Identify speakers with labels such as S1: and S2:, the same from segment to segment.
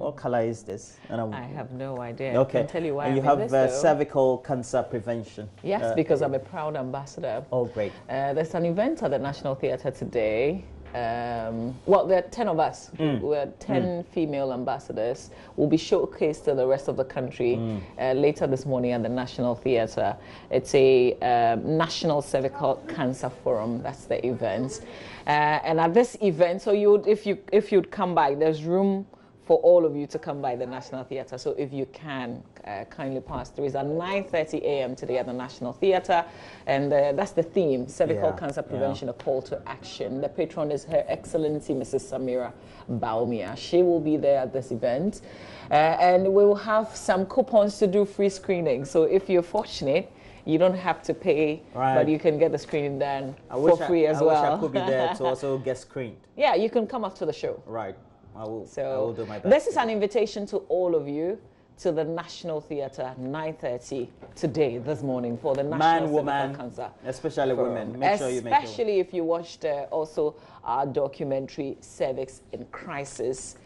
S1: What color is this?
S2: I have no idea.
S1: Okay.
S2: I can tell you why.
S1: And you have cervical cancer prevention.
S2: Yes, because I'm a proud ambassador.
S1: Oh, great.
S2: There's an event at the National Theatre today. Well, there are 10 of us. We're 10 female ambassadors. We'll be showcased to the rest of the country later this morning at the National Theatre. It's a National Cervical Cancer Forum. That's the event. And at this event, so if you'd come by, there's room for all of you to come by the National Theatre. So if you can, kindly pass through. It's at 9:30 a.m. today at the National Theatre. And that's the theme, cervical cancer prevention, a call to action. The patron is Her Excellency Mrs. Samira Baumia. She will be there at this event. And we will have some coupons to do free screening. So if you're fortunate, you don't have to pay, but you can get the screening done for free as well.
S1: I wish I could be there to also get screened.
S2: Yeah, you can come after the show.
S1: Right. I will do my best.
S2: This is an invitation to all of you to the National Theatre, 9:30 today, this morning, for the National Cervical Cancer.
S1: Especially women. Make sure you make it.
S2: Especially if you watched also our documentary, Cervix in Crisis,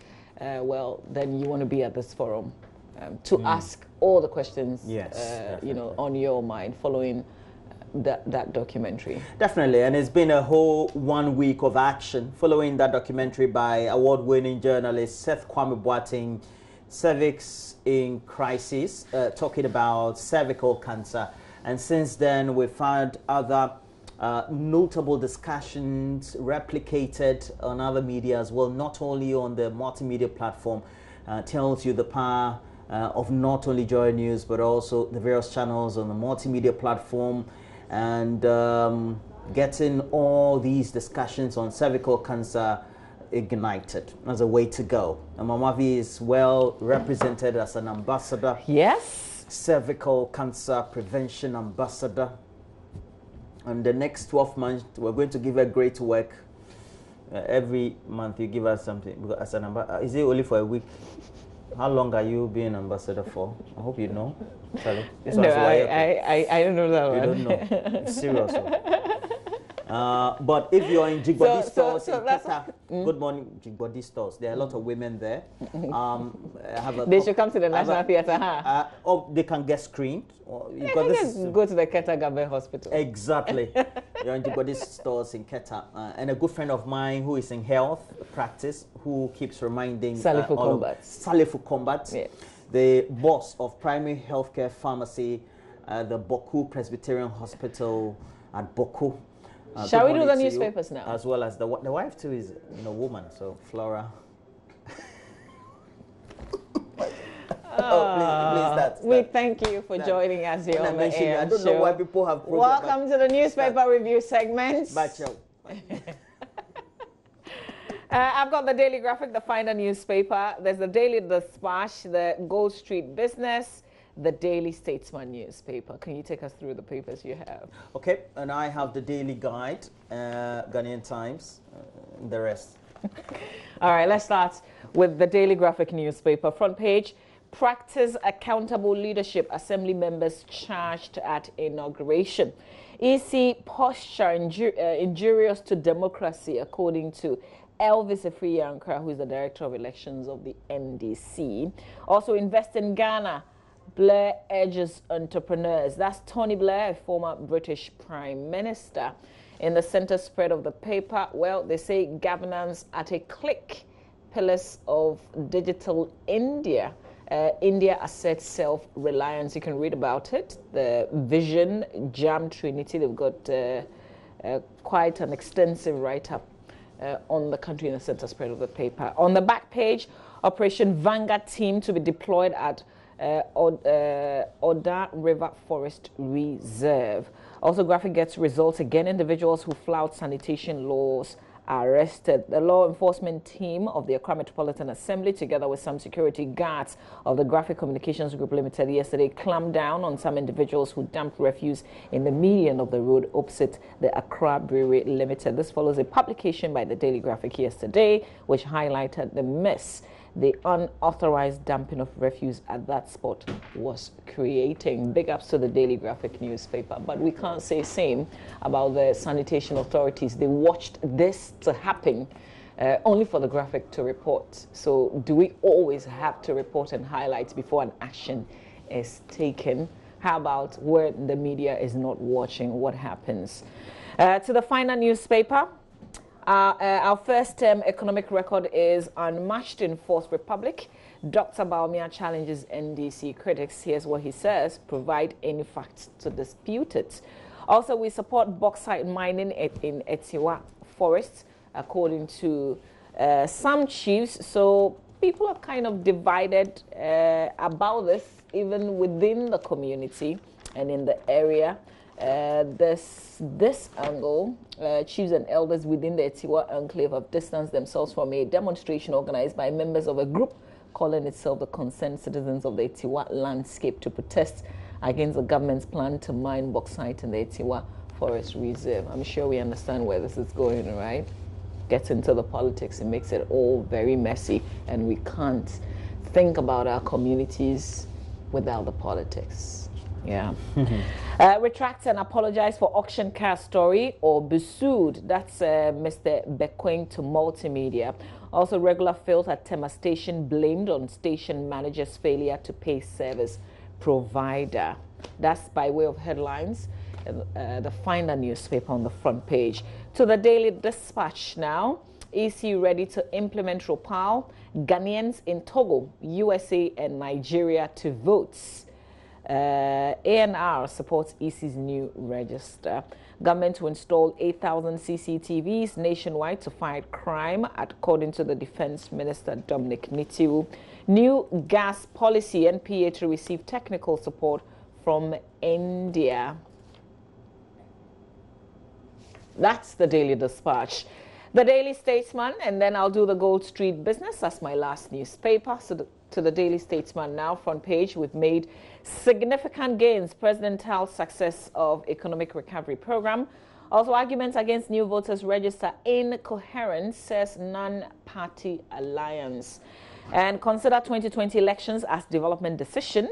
S2: well, then you want to be at this forum to ask all the questions, on your mind following that documentary.
S1: Definitely, and it's been a whole 1 week of action following that documentary by award-winning journalist Seth Kwame Boateng, Cervix in Crisis, talking about cervical cancer. And since then, we've had other notable discussions replicated on other media as well, not only on the multimedia platform. Tells you the power of not only JoyNews, but also the various channels on the multimedia platform, and getting all these discussions on cervical cancer ignited as a way to go. And Mamavi is well represented as an ambassador.
S2: Yes.
S1: Cervical cancer prevention ambassador. And the next 12 months, we're going to give her great work. Every month you give us something. As an ambassador, is it only for a week? How long are you being ambassador for? I hope you know. Sorry.
S2: No, I don't know that one.
S1: You don't know. It's serious. But if you're in Jigbody stores in Keta, good morning, Jigbody stores. There are a lot of women there.
S2: They should come to the National Theatre, huh?
S1: Or they can get screened.
S2: They can just go to the Keta Government Hospital.
S1: Exactly. You're in Jigbody stores in Keta. And a good friend of mine who is in health practice, who keeps reminding Salifu Combat, the boss of primary healthcare pharmacy, the Boku Presbyterian Hospital at Boku.
S2: Shall we do the newspapers now?
S1: As well as the wife too is a woman, so Flora.
S2: We thank you for joining us here on the AM
S1: I don't know why people have problems.
S2: Welcome to the newspaper review segment. I've got the Daily Graphic, the Finder newspaper. There's the Daily Dispatch, the Goldstreet Business, the Daily Statesman newspaper. Can you take us through the papers you have?
S1: Okay, and I have the Daily Guide, Ghanaian Times, the rest.
S2: All right, let's start with the Daily Graphic newspaper. Front page, practice accountable leadership, Assembly members charged at inauguration. EC posture injurious to democracy, according to Elvis Efriyankra, who is the Director of Elections of the NDC. Also, invest in Ghana. Blair urges entrepreneurs. That's Tony Blair, a former British Prime Minister. In the center spread of the paper, well, they say governance at a click, pillars of digital India. India asserts self-reliance. You can read about it. The Vision, Jam Trinity, they've got quite an extensive write-up on the country in the center spread of the paper. On the back page, Operation Vanguard team to be deployed at Oda River Forest Reserve. Also, graphic gets results again. Individuals who flout sanitation laws are arrested. The law enforcement team of the Accra Metropolitan Assembly, together with some security guards of the Graphic Communications Group Limited, yesterday clamped down on some individuals who dumped refuse in the median of the road opposite the Accra Brewery Limited. This follows a publication by the Daily Graphic yesterday, which highlighted the mess the unauthorized dumping of refuse at that spot was creating. Big ups to the Daily Graphic newspaper. But we can't say same about the sanitation authorities. They watched this to happen only for the graphic to report. So do we always have to report and highlight before an action is taken? How about where the media is not watching what happens? To the final newspaper, our first term economic record is unmatched in Fourth Republic. Dr. Baumia challenges NDC critics. Here's what he says: provide any facts to dispute it. Also, we support bauxite mining in Etiwa forests, according to some chiefs. So people are kind of divided about this, even within the community and in the area. This angle, chiefs and elders within the Etiwa enclave have distanced themselves from a demonstration organized by members of a group calling itself the Concerned Citizens of the Etiwa Landscape to protest against the government's plan to mine bauxite in the Etiwa Forest Reserve. I'm sure we understand where this is going, right? Gets into the politics, it makes it all very messy, and we can't think about our communities without the politics. Yeah. Retract and apologize for auction car story or be sued. That's Mr. Bekwing to multimedia. Also, regular failed at Tema Station blamed on station manager's failure to pay service provider. That's by way of headlines. The Finder newspaper on the front page. To the Daily Dispatch now. EC ready to implement ROPAL. Ghanaians in Togo, USA and Nigeria to vote. ANR supports EC's new register. Government to install 8,000 CCTVs nationwide to fight crime, according to the Defense Minister Dominic Nitiu. New gas policy, NPA to receive technical support from India. That's the Daily Dispatch. The Daily Statesman, and then I'll do the Goldstreet Business. That's my last newspaper. So to the Daily Statesman now, front page, we've made significant gains. President tells success of economic recovery program. Also, arguments against new voters register incoherent, says non-party alliance. And consider 2020 elections as development decision.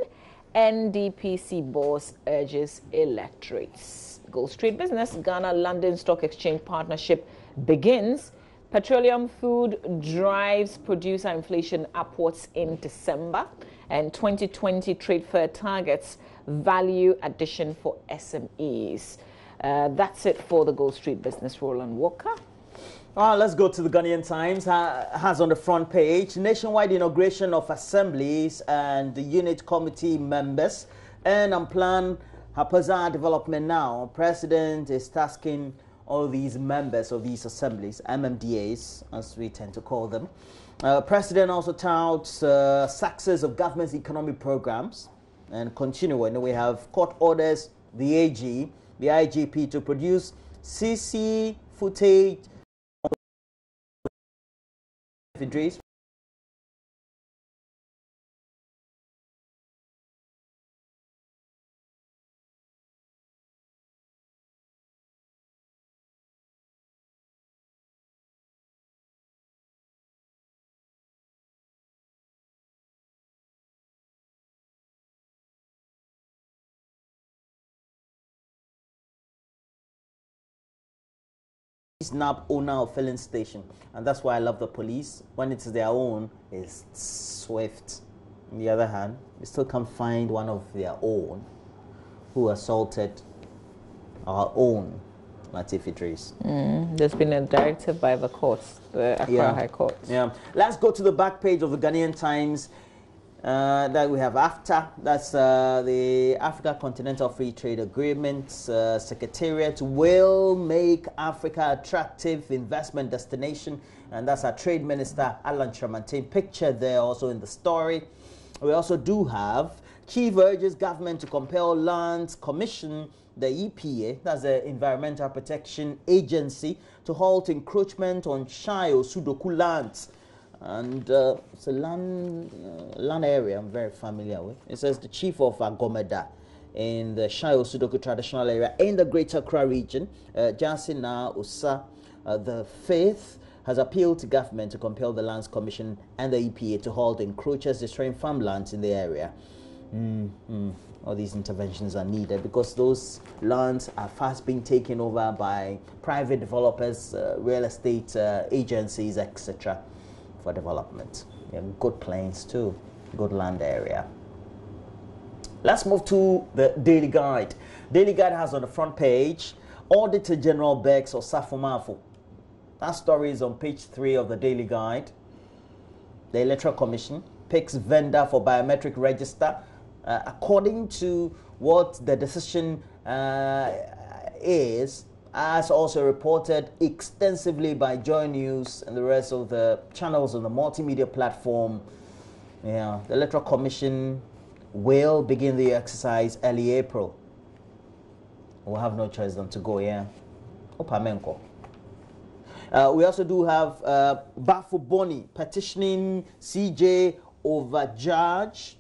S2: NDPC boss urges electorates. Goldstreet Business, Ghana London Stock Exchange partnership begins. Petroleum food drives producer inflation upwards in December. And 2020 trade fair targets value addition for SMEs. That's it for the Goldstreet Business. Roland Walker.
S1: Let's go to the Ghanaian Times. Has on the front page nationwide inauguration of assemblies and the unit committee members. And on plan Hapaza development now. President is tasking all these members of these assemblies, MMDAs, as we tend to call them. President also touts success of government's economic programs. And continuing, we have court orders the AG, the IGP to produce CC footage Idris. Snap owner of filling station, and that's why I love the police. When it's their own, it's swift. On the other hand, we still can't find one of their own who assaulted our own Latif Idris.
S2: There's been a directive by the courts, the Accra High Court.
S1: Yeah. Let's go to the back page of the Ghanaian Times. That we have AFTA, that's the Africa Continental Free Trade Agreement. Secretariat will make Africa attractive investment destination, and that's our Trade Minister Alan Tramantain pictured there also in the story. We also do have Chief urges government to compel Lands Commission, the EPA, that's the Environmental Protection Agency, to halt encroachment on Shayo Sudoku lands. And it's a land area I'm very familiar with. It says the chief of Agomeda in the Shayo Sudoku traditional area in the Greater Accra region, Jansina Usa, the fifth, has appealed to government to compel the Lands Commission and the EPA to halt encroachers destroying farmlands in the area. all these interventions are needed because those lands are fast being taken over by private developers, real estate agencies, etc. for development. Good plains too, good land area. Let's move to the Daily Guide. Daily Guide has on the front page, Auditor General begs Osafo. That story is on page 3 of the Daily Guide. The Electoral Commission picks vendor for biometric register. According to what the decision is, as also reported extensively by JoyNews and the rest of the channels on the multimedia platform, the Electoral Commission will begin the exercise early April. We'll have no choice than to go, Opamenko. We also do have Bafo Boni petitioning CJ over judge.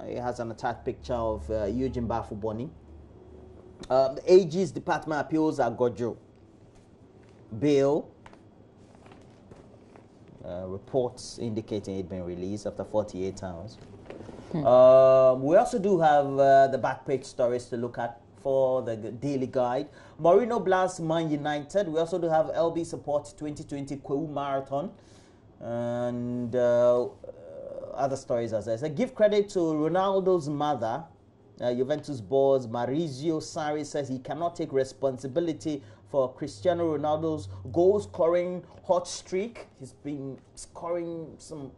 S1: It has an attached picture of Eugene Bafo Boni. The AG's Department appeals Agojo. Bail. Reports indicating it been released after 48 hours. We also do have the back page stories to look at for the Daily Guide. Mourinho blasts Man United. We also do have LB support 2020 Kwewu Marathon and other stories as I said. Give credit to Ronaldo's mother. Juventus boss Maurizio Sarri says he cannot take responsibility for Cristiano Ronaldo's goal-scoring hot streak. He's been scoring some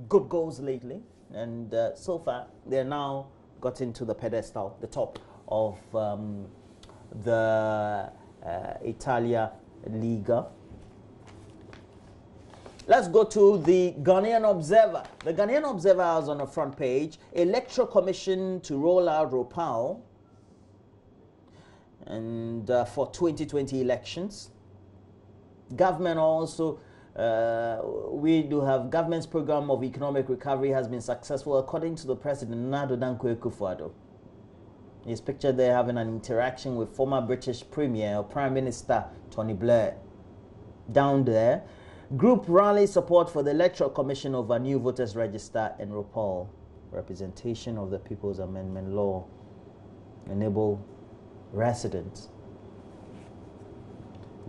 S1: good goals lately, and so far they're now got into the pedestal, the top of the Italia Liga. Let's go to the Ghanaian Observer. The Ghanaian Observer has on the front page, Electoral Commission to roll out ROPAL and for 2020 elections. Government also, we do have government's program of economic recovery has been successful according to the President, Nana Dankwa Akufo-Addo. He's pictured there having an interaction with former British Premier or Prime Minister Tony Blair. Down there, group rally support for the Electoral Commission over new voters register and ROPAL. Representation of the People's Amendment Law. Enable residents,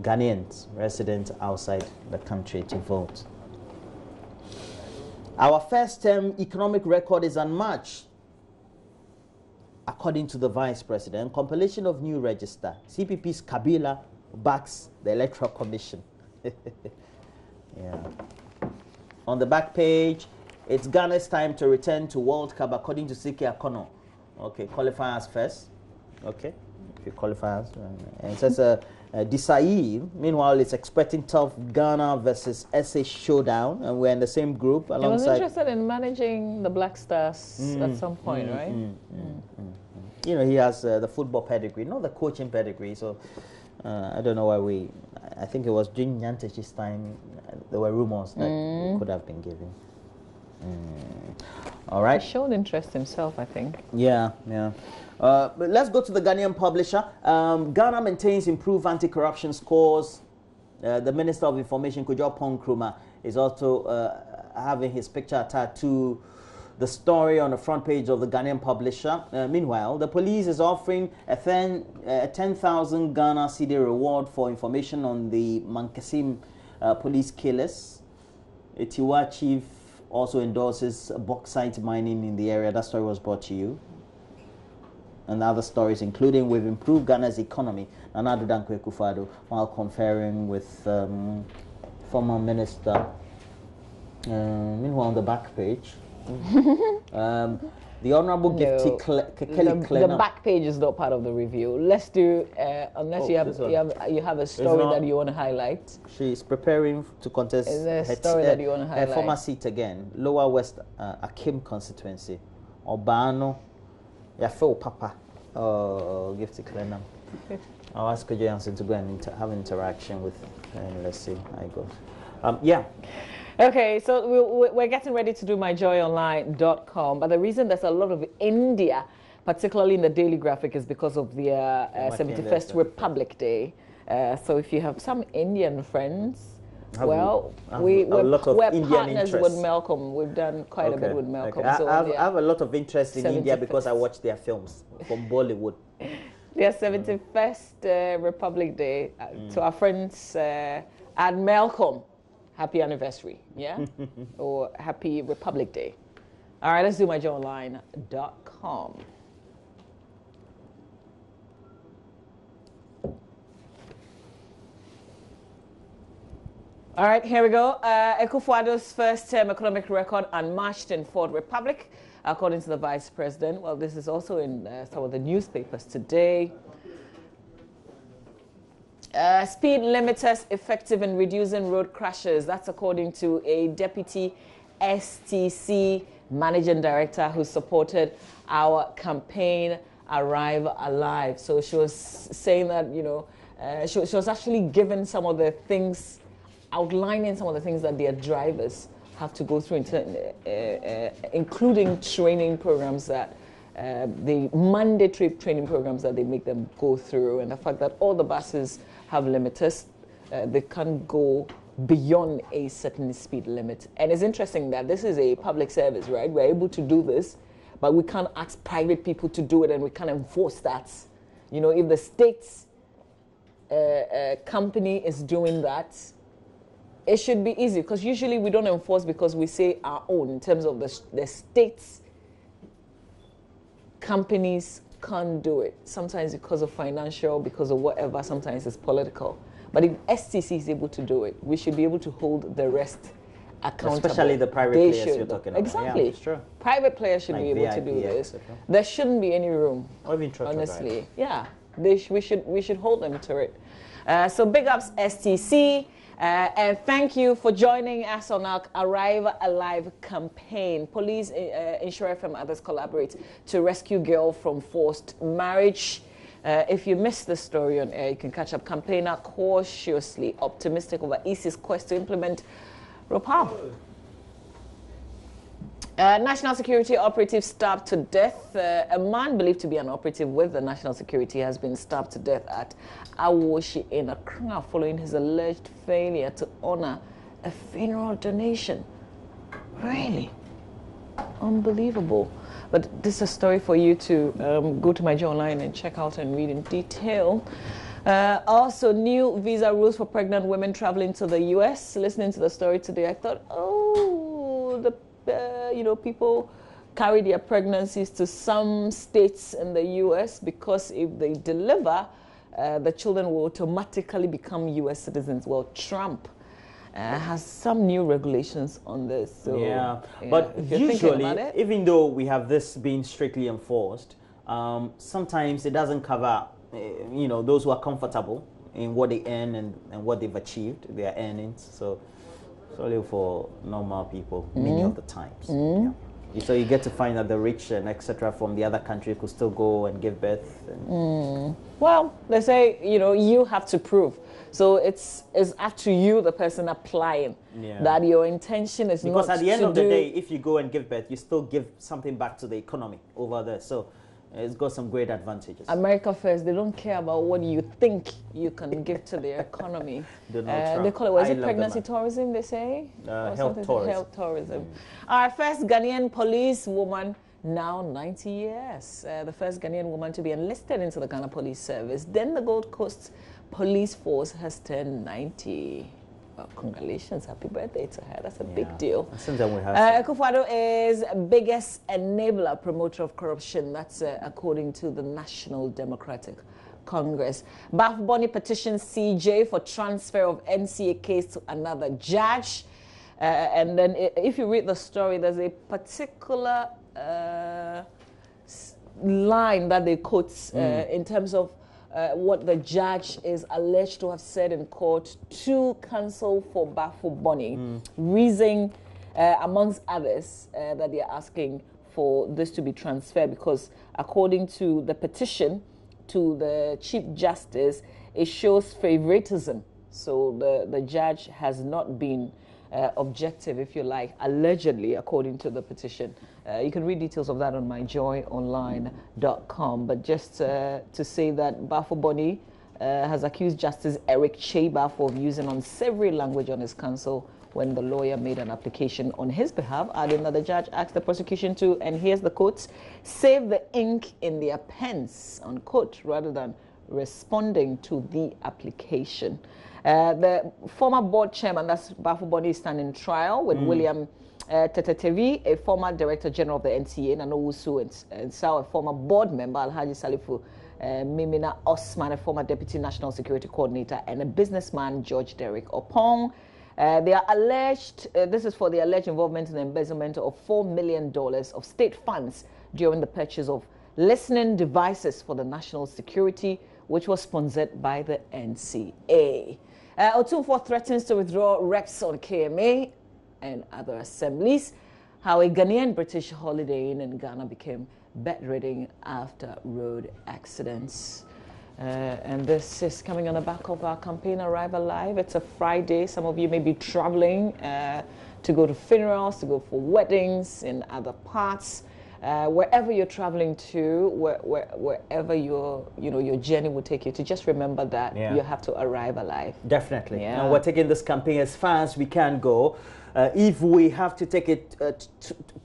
S1: Ghanaians, residents outside the country to vote. Our first term economic record is unmatched. According to the Vice President, compilation of new register. CPP's Kabila backs the Electoral Commission. On the back page, it's Ghana's time to return to World Cup according to Siki Akono. Okay, qualifiers first. Okay, if you qualifiers. And it says Desai, meanwhile, it's expecting tough Ghana versus SA showdown, and we're in the same group alongside.
S2: He was interested in managing the Black Stars at some point, right?
S1: You know, he has the football pedigree, not the coaching pedigree. So I don't know why I think it was during Nyantechi's time. There were rumors that he could have been given. All right.
S2: He showed interest himself, I think.
S1: Yeah. But let's go to the Ghanaian Publisher. Ghana maintains improved anti-corruption scores. The Minister of Information, Kojo Nkrumah, is also having his picture attached to the story on the front page of the Ghanaian Publisher. Meanwhile, the police is offering a 10,000 Ghana cedi reward for information on the Mankasim police killers. Itiwa chief also endorses bauxite mining in the area. That story was brought to you. And other stories, including we've improved Ghana's economy, Nana Dankwa Akufo-Addo, while conferring with former minister. Meanwhile, on the back page, the Honorable Gifty Kelly Clenna.
S2: The back page is not part of the review. Let's do, unless you have a story that you want to highlight.
S1: She's preparing to contest
S2: her
S1: former seat again, Lower West Akim constituency. Obano, Yafo Papa, Gifty Clenna. I'll ask Kojo Jansen to go and have interaction with her, and let's see how it goes.
S2: Okay, so we're getting ready to do myjoyonline.com, but the reason there's a lot of India, particularly in the Daily Graphic, is because of the 71st Republic Day. So if you have some Indian friends Well, we're partners with Malcolm. We've done quite a bit with Malcolm.
S1: Okay.
S2: So
S1: I have a lot of interest in
S2: 75th.
S1: India because I watch their films from Bollywood.
S2: Their 71st Republic Day. To our friends at Malcolm, happy anniversary, yeah? Or happy Republic Day. All right, let's do myjoyonline.com. All right, here we go. Akufo-Addo's first-term economic record unmatched in Fourth Republic, according to the Vice President. Well, this is also in some of the newspapers today. Speed limiters effective in reducing road crashes. That's according to a deputy STC managing director who supported our campaign Arrive Alive. So she was saying that, you know, she was actually given some of the things, outlining some of the things that their drivers have to go through, including training programs that the mandatory training programs that they make them go through, and the fact that all the buses have limiters, they can't go beyond a certain speed limit. And it's interesting that this is a public service, right? We're able to do this, but we can't ask private people to do it, and we can't enforce that. You know, if the state's company is doing that, it should be easy, because usually we don't enforce because we say our own in terms of the state's companies can't do it. Sometimes because of financial, because of whatever, sometimes it's political. But if STC is able to do it, we should be able to hold the rest accountable. Especially
S1: the private players you're talking about.
S2: Exactly.
S1: Yeah, sure.
S2: Private players should be able to do this. There shouldn't be any room, honestly. Yeah, we should hold them to it. So big ups STC. And thank you for joining us on our Arrive Alive campaign. Police, Insure FM, others collaborate to rescue girl from forced marriage. If you missed the story on air, you can catch up. Campaigner cautiously optimistic over EC's quest to implement ROPAL. National security operative stabbed to death. A man believed to be an operative with the national security has been stabbed to death at Awoshi in Accra following his alleged failure to honor a funeral donation. Really? Unbelievable. But this is a story for you to go to my Joy Online and check out and read in detail. Also, new visa rules for pregnant women traveling to the U.S. Listening to the story today, I thought, people carry their pregnancies to some states in the U.S. because if they deliver, the children will automatically become U.S. citizens. Well, Trump has some new regulations on this. So,
S1: but usually, even though we have this being strictly enforced, sometimes it doesn't cover, those who are comfortable in what they earn and what they've achieved, their earnings. So it's only for normal people many of the times. Yeah. So you get to find that the rich and etc. from the other country could still go and give birth.
S2: Well, they say, you have to prove. So it's up to you, the person applying, that your intention is
S1: because at the end of the day, if you go and give birth, you still give something back to the economy over there. So it's got some great advantages.
S2: America first, they don't care about what you think you can give to the economy. They call it, was it pregnancy tourism, they say?
S1: Health tourism.
S2: Health tourism. Our first Ghanaian police woman, now 90 years. The first Ghanaian woman to be enlisted into the Ghana Police Service. Then the Gold Coast Police Force has turned 90. Well, congratulations, happy birthday to her. That's a big deal. Akufo-Addo is biggest enabler, promoter of corruption. That's according to the National Democratic Congress. Bafo Boni petitions CJ for transfer of NCA case to another judge. And then if you read the story, there's a particular line that they quote in terms of what the judge is alleged to have said in court to counsel for Bafo Boni, reason, amongst others, that they are asking for this to be transferred because according to the petition to the Chief Justice, it shows favoritism. So the judge has not been objective, if you like, allegedly, according to the petition. You can read details of that on myjoyonline.com. But just to say that Bafo Boni has accused Justice Eric Chaba for using unsavory language on his counsel when the lawyer made an application on his behalf, adding that the judge asked the prosecution to, and here's the quote, save the ink in their pens, unquote, rather than responding to the application. The former board chairman, that's Bafo Boni, is standing trial with William Tetetevi, a former director general of the NTA, and Owusu and Sao, a former board member, Alhaji Salifu Mimina Osman, a former deputy national security coordinator, and a businessman, George Derrick Opong. They are alleged, this is for the alleged involvement in the embezzlement of $4 million of state funds during the purchase of listening devices for the national security, which was sponsored by the NCA. Otunfo threatens to withdraw reps on KMA and other assemblies. How a Ghanaian British Holiday Inn in Ghana became bedridden after road accidents. And this is coming on the back of our campaign Arrival Live. It's a Friday. Some of you may be traveling to go to funerals, to go for weddings in other parts. Wherever you're traveling to, wherever your journey will take you to, just remember that you have to arrive alive.
S1: Definitely.
S2: Yeah.
S1: And we're taking this campaign as far as we can go. If we have to take it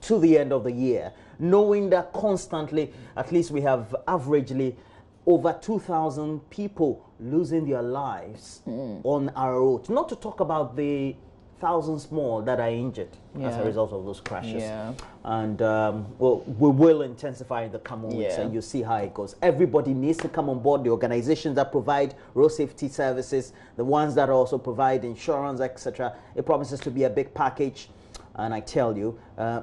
S1: to the end of the year, knowing that constantly, at least we have averagely over 2,000 people losing their lives on our road. Not to talk about the thousands more that are injured as a result of those crashes. Yeah. And well, we will intensify in the coming weeks, and you see how it goes. Everybody needs to come on board. The organizations that provide road safety services, the ones that also provide insurance, etc. It promises to be a big package, and I tell you,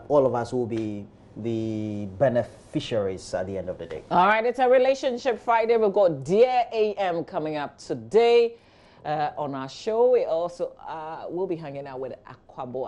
S1: all of us will be the beneficiaries at the end of the day.
S2: All right, it's a Relationship Friday. We've got Dear AM coming up today on our show. We also will be hanging out with Aquabo.